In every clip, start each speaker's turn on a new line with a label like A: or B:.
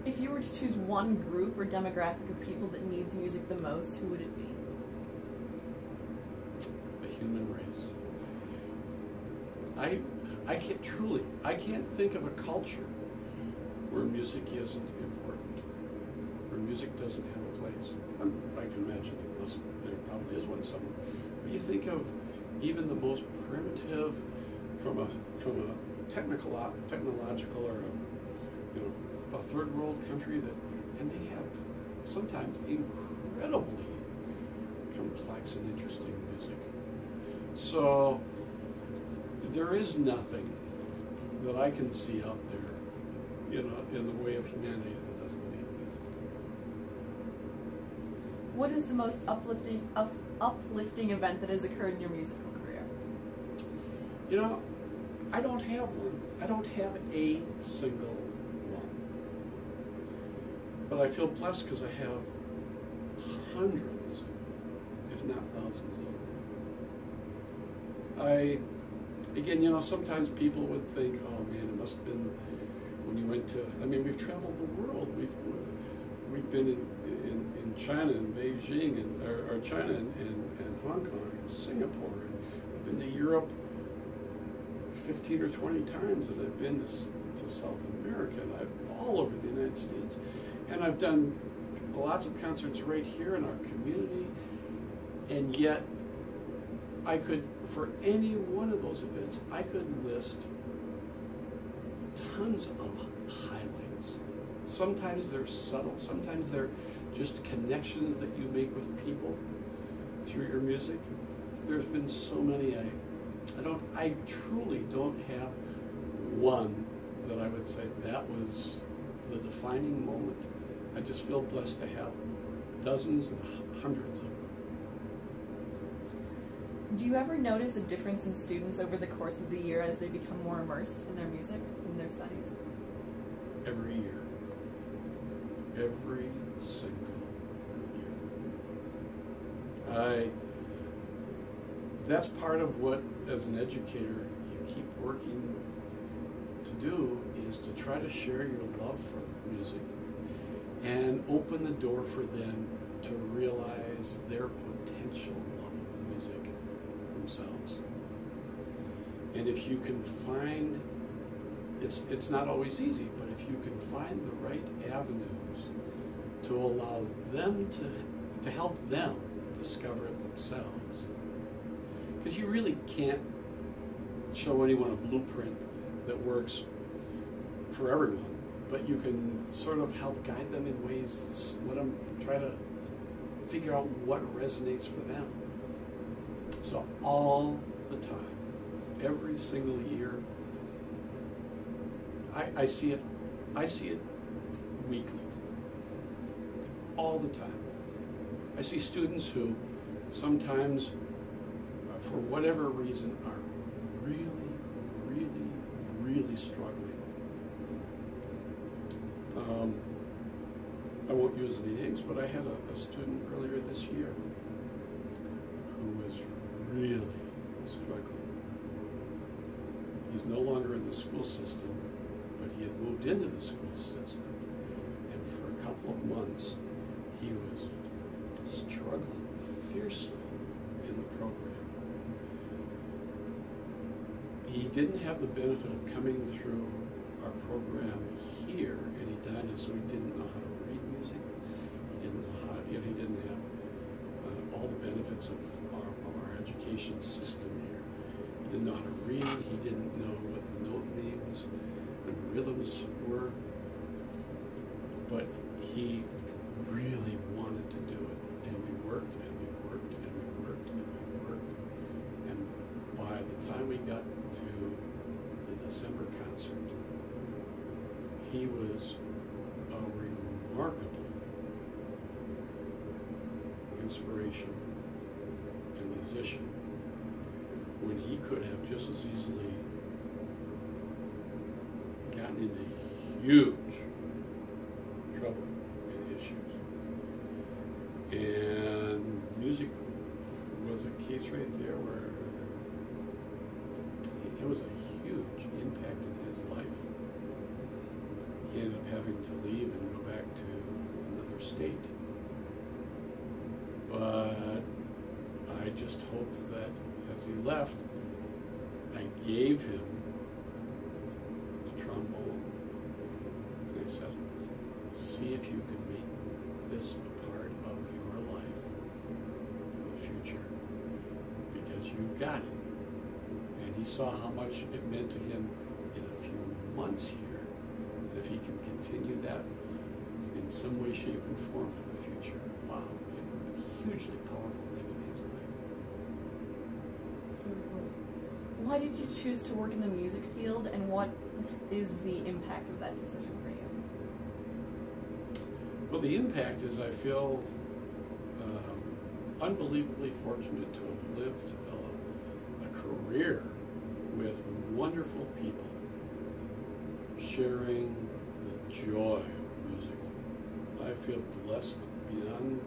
A: If you were to choose one group or demographic of people that needs music the most, who would it be?
B: The human race. I can't think of a culture where music isn't important, where music doesn't have a place. I can imagine there probably is one somewhere. But you think of even the most primitive, from a technological or a third world country, and they have sometimes incredibly complex and interesting music. So there is nothing that I can see out there, in the way of humanity that doesn't need music.
A: What is the most uplifting event that has occurred in your musical career?
B: I don't have one. I don't have a single one. But I feel blessed because I have hundreds, if not thousands of them. Again, sometimes people would think, oh man, it must have been when you went to, we've traveled the world. We've been in China and Beijing, or China and Hong Kong and Singapore, and I've been to Europe 15 or 20 times, and I've been to South America, and I'm all over the United States. And I've done lots of concerts right here in our community, and yet I could, for any one of those events, I could list tons of highlights. Sometimes they're subtle, sometimes they're just connections that you make with people through your music. There's been so many. I truly don't have one that I would say that was the defining moment. I just feel blessed to have dozens and hundreds of them.
A: Do you ever notice a difference in students over the course of the year as they become more immersed in their music, in their studies?
B: Every year. Every single year. That's part of what, as an educator, you keep working to do, is to try to share your love for music and open the door for them to realize their potential love of music themselves. And if you can find, it's not always easy, but if you can find the right avenues to allow them to help them discover it themselves. Because you really can't show anyone a blueprint that works for everyone, but you can sort of help guide them in ways, let them try to figure out what resonates for them. So all the time, every single year, I see it weekly, all the time. I see students who sometimes, for whatever reason, are really, really, really struggling. I won't use any names, but I had a student earlier this year who was really struggling. He's no longer in the school system, but he had moved into the school system, and for a couple of months he was struggling fiercely in the program. He didn't have the benefit of coming through our program here in Edina, so he didn't know how to read music. He didn't know how, he didn't have all the benefits of our education system here. He didn't know how to read. He didn't know what the note names and rhythms were. But he really wanted to do it, and we worked and we worked and we worked and we worked. And by the time we got to the December concert, he was a remarkable inspiration and musician, when he could have just as easily gotten into huge trouble and issues. And music was a case right there where it was a huge impact in his life. He ended up having to leave and go back to another state. But I just hoped that as he left, I gave him a trombone. And I said, see if you can make this a part of your life in the future, because you got it. And he saw how much it meant to him in a few months here. And if he can continue that in some way, shape, and form for the future, wow, a hugely powerful thing in his life.
A: Why did you choose to work in the music field, and what is the impact of that decision for you?
B: Well, the impact is I feel unbelievably fortunate to have lived a career with wonderful people, sharing the joy of music. I feel blessed beyond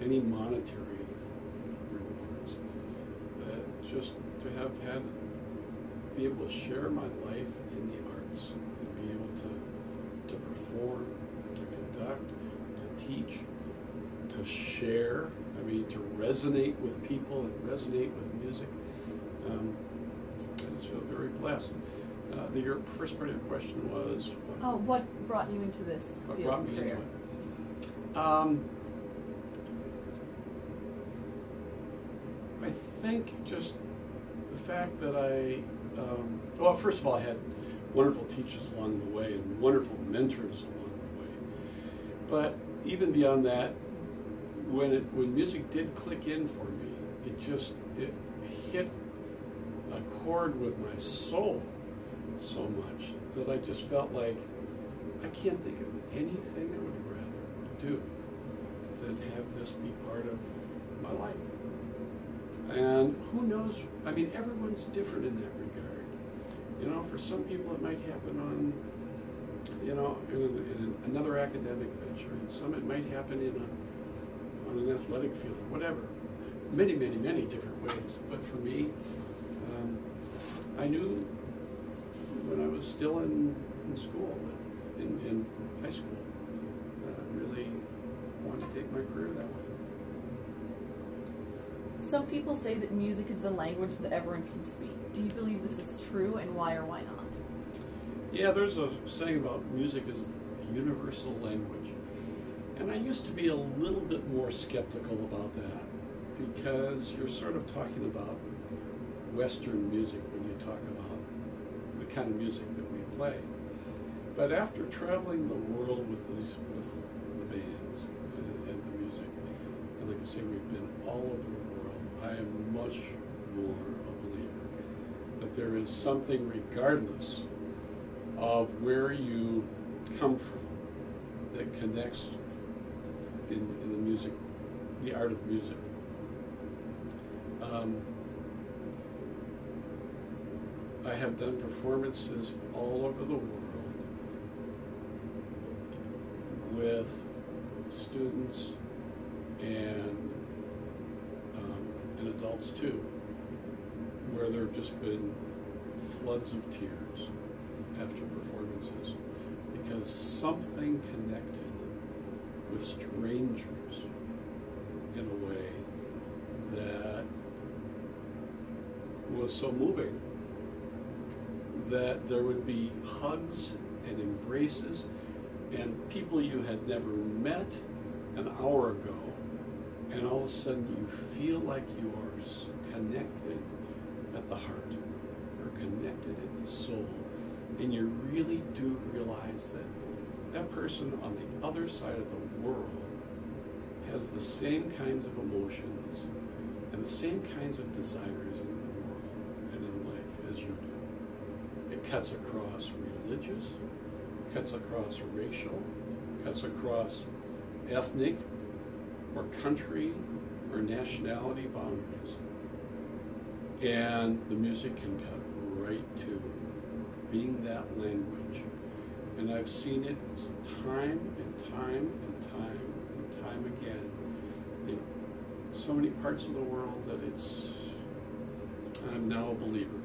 B: any monetary rewards. Just to have be able to share my life in the arts and be able to perform, to conduct, to teach, to share, to resonate with people and resonate with music. I just feel very blessed. Your first part of your question was what?
A: Oh, what brought you into this
B: What
A: field
B: brought me
A: career?
B: into it? I think just the fact that well, first of all, I had wonderful teachers along the way and wonderful mentors along the way. But even beyond that, when music did click in for me, it hit a chord with my soul so much that I just felt like I can't think of anything I would rather do than have this be part of my life. And who knows, everyone's different in that regard. For some people it might happen on, in another academic venture, and some it might happen on an athletic field or whatever. Many, many, many different ways. But for me, I knew when I was still in school, in high school, that I really wanted to take my career that way.
A: Some people say that music is the language that everyone can speak. Do you believe this is true, and why or why not?
B: Yeah, there's a saying about music is the universal language. And I used to be a little bit more skeptical about that, because you're sort of talking about Western music when you talk about the kind of music that we play. But after traveling the world with the bands and the music, and like I say, we've been all over the world, I am much more a believer that there is something, regardless of where you come from, that connects in the music, the art of music. I have done performances all over the world with students and adults too, where there have just been floods of tears after performances, because something connected with strangers in a way that was so moving that there would be hugs and embraces and people you had never met an hour ago, and all of a sudden you feel like you are connected at the heart or connected at the soul, and you really do realize that that person on the other side of the world has the same kinds of emotions and the same kinds of desires in the world and in life as you do. It cuts across religious, cuts across racial, cuts across ethnic or country or nationality boundaries. And the music can cut right to being that language. And I've seen it time and time and time and time again in so many parts of the world that I'm now a believer.